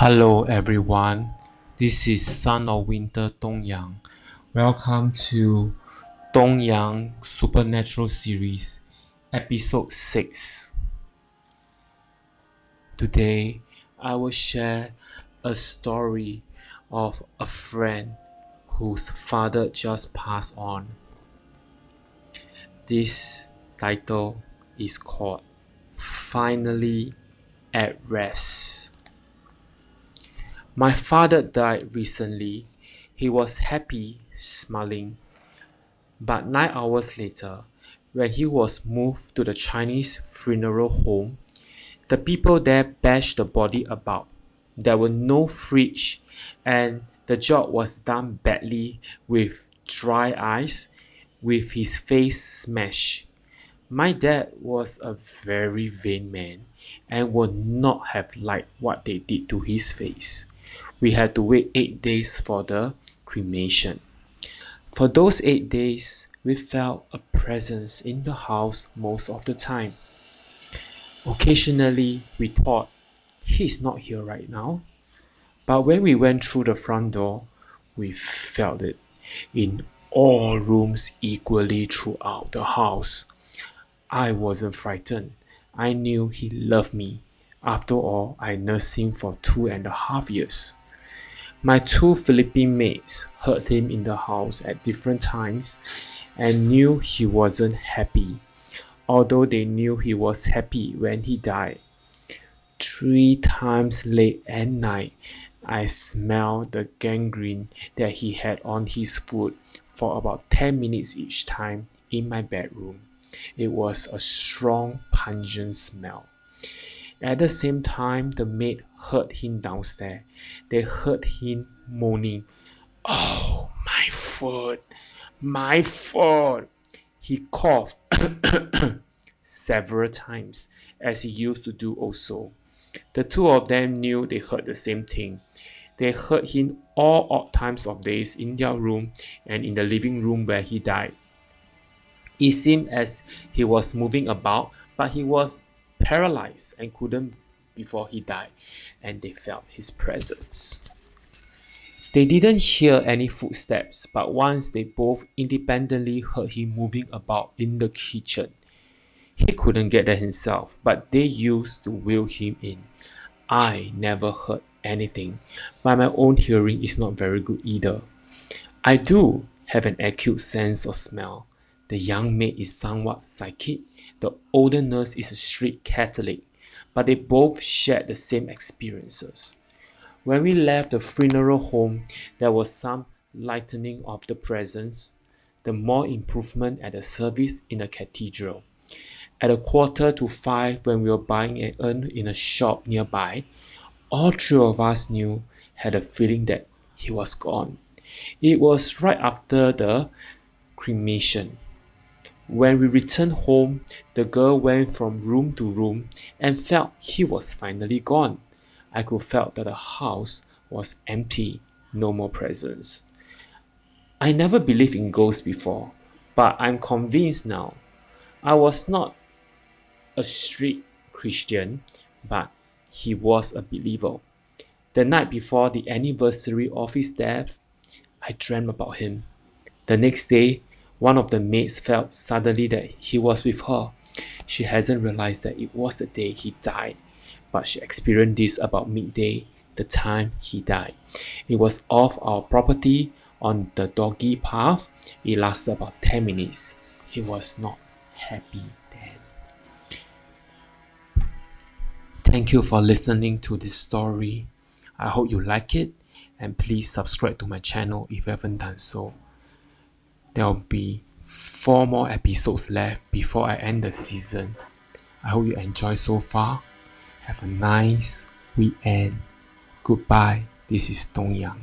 Hello everyone, this is Son of Winter Dong Yang. Welcome to Dong Yang Supernatural Series, Episode 6. Today, I will share a story of a friend whose father just passed on. This title is called Finally at Rest. My father died recently. He was happy, smiling. But 9 hours later, when he was moved to the Chinese funeral home, the people there bashed the body about. There were no fridge, and the job was done badly with dry ice, with his face smashed. My dad was a very vain man and would not have liked what they did to his face. We had to wait 8 days for the cremation. For those 8 days, we felt a presence in the house most of the time. Occasionally, we thought, he's not here right now. But when we went through the front door, we felt it in all rooms equally throughout the house. I wasn't frightened. I knew he loved me. After all, I nursed him for 2.5 years. My 2 Philippine mates heard him in the house at different times and knew he wasn't happy, although they knew he was happy when he died. 3 times late at night, I smelled the gangrene that he had on his foot for about 10 minutes each time in my bedroom. It was a strong, pungent smell. At the same time, the maid heard him downstairs. They heard him moaning, "Oh, my foot, my foot." He coughed several times, as he used to do also. The 2 of them knew they heard the same thing. They heard him all odd times of days in their room and in the living room where he died. It seemed as he was moving about, but he was paralyzed and couldn't before he died, and they felt his presence. They didn't hear any footsteps, but once they both independently heard him moving about in the kitchen. He couldn't get there himself, but they used to wheel him in. I never heard anything, but my own hearing is not very good either. I do have an acute sense of smell. The young maid is somewhat psychic. The older nurse is a strict Catholic, but they both shared the same experiences. When we left the funeral home, there was some lightening of the presence, the more improvement at the service in the cathedral. At 4:45, when we were buying an urn in a shop nearby, all 3 of us had a feeling that he was gone. It was right after the cremation. When we returned home, the girl went from room to room and felt he was finally gone. I could feel that the house was empty, no more presence. I never believed in ghosts before, but I'm convinced now. I was not a strict Christian, but he was a believer. The night before the anniversary of his death, I dreamt about him. The next day, one of the maids felt suddenly that he was with her. She hasn't realized that it was the day he died, but she experienced this about midday, the time he died. It was off our property on the doggy path. It lasted about 10 minutes. He was not happy then. Thank you for listening to this story. I hope you like it, and please subscribe to my channel if you haven't done so. There will be 4 more episodes left before I end the season. I hope you enjoy so far. Have a nice weekend. Goodbye. This is Dong Yang.